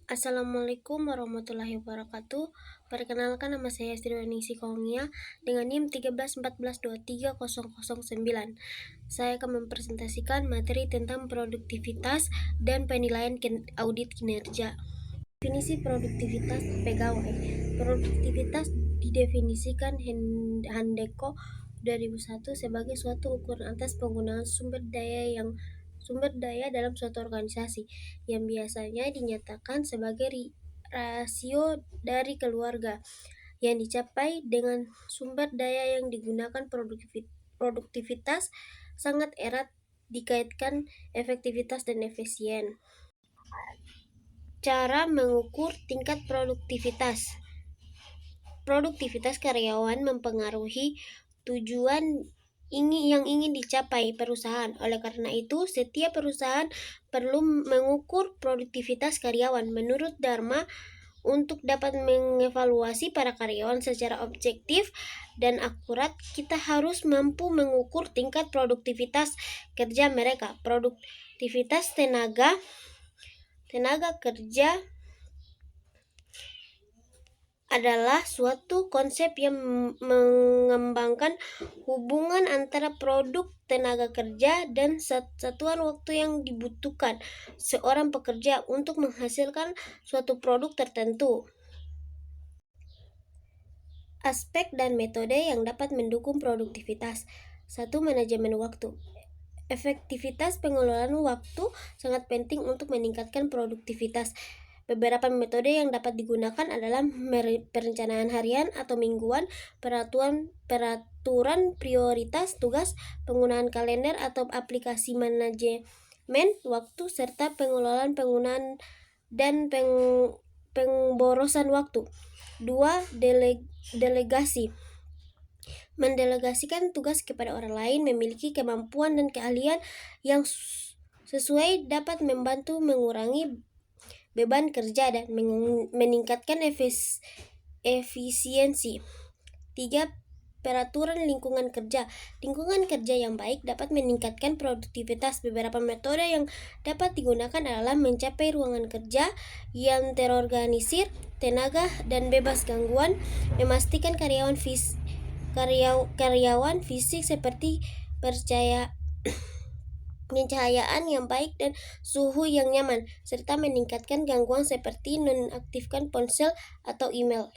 Assalamualaikum warahmatullahi wabarakatuh. Perkenalkan, nama saya Sriwaningsi Kongia dengan NIM 1314230009. Saya akan mempresentasikan materi tentang produktivitas dan penilaian audit kinerja. Definisi produktivitas pegawai. Produktivitas didefinisikan Handeko 2001 sebagai suatu ukuran atas penggunaan sumber daya dalam suatu organisasi yang biasanya dinyatakan sebagai rasio dari keluarga yang dicapai dengan sumber daya yang digunakan. Produktivitas sangat erat dikaitkan efektivitas dan efisien. Cara mengukur tingkat produktivitas. Produktivitas karyawan mempengaruhi tujuan yang ingin dicapai perusahaan. Oleh karena itu, setiap perusahaan perlu mengukur produktivitas karyawan. Menurut Dharma, untuk dapat mengevaluasi para karyawan secara objektif dan akurat, kita harus mampu mengukur tingkat produktivitas kerja mereka. Produktivitas tenaga kerja adalah suatu konsep yang mengembangkan hubungan antara produk tenaga kerja dan satuan waktu yang dibutuhkan seorang pekerja untuk menghasilkan suatu produk tertentu. Aspek dan metode yang dapat mendukung produktivitas. 1. Manajemen waktu. Efektivitas pengelolaan waktu sangat penting untuk meningkatkan produktivitas. Beberapa metode yang dapat digunakan adalah perencanaan harian atau mingguan, peraturan prioritas tugas, penggunaan kalender atau aplikasi manajemen waktu, serta pengelolaan penggunaan dan pemborosan waktu. 2. Delegasi. Mendelegasikan tugas kepada orang lain memiliki kemampuan dan keahlian yang sesuai dapat membantu mengurangi beban kerja dan meningkatkan efisiensi. 3. Peraturan lingkungan kerja. Lingkungan kerja yang baik dapat meningkatkan produktivitas. Beberapa metode yang dapat digunakan adalah mencapai ruangan kerja yang terorganisir, tenaga dan bebas gangguan, memastikan karyawan fisik seperti pencahayaan yang baik dan suhu yang nyaman, serta meningkatkan gangguan seperti nonaktifkan ponsel atau email.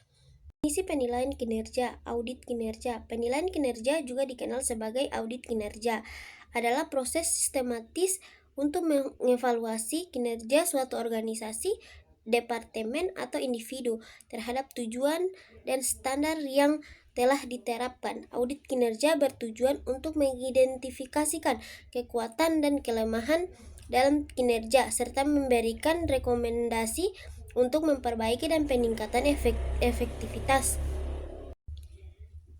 Definisi penilaian kinerja, audit kinerja. Penilaian kinerja, juga dikenal sebagai audit kinerja, adalah proses sistematis untuk mengevaluasi kinerja suatu organisasi, departemen atau individu terhadap tujuan dan standar yang telah diterapkan. Audit kinerja bertujuan untuk mengidentifikasikan kekuatan dan kelemahan dalam kinerja serta memberikan rekomendasi untuk memperbaiki dan peningkatan efektivitas.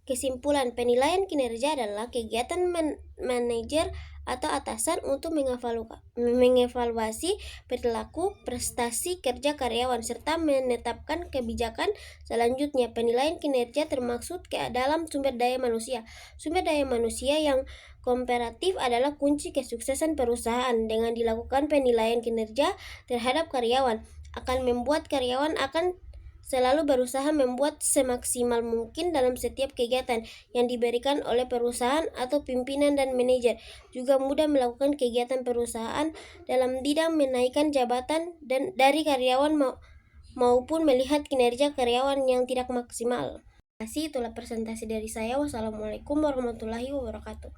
Kesimpulan, penilaian kinerja adalah kegiatan manajer atau atasan untuk mengevaluasi perilaku, prestasi kerja karyawan serta menetapkan kebijakan selanjutnya. Penilaian kinerja termaksud ke dalam sumber daya manusia. Sumber daya manusia yang komparatif adalah kunci kesuksesan perusahaan. Dengan dilakukan penilaian kinerja terhadap karyawan, akan membuat karyawan akan selalu berusaha membuat semaksimal mungkin dalam setiap kegiatan yang diberikan oleh perusahaan atau pimpinan dan manajer. Juga mudah melakukan kegiatan perusahaan dalam bidang menaikkan jabatan dan dari karyawan maupun melihat kinerja karyawan yang tidak maksimal. Itulah presentasi dari saya. Wassalamualaikum warahmatullahi wabarakatuh.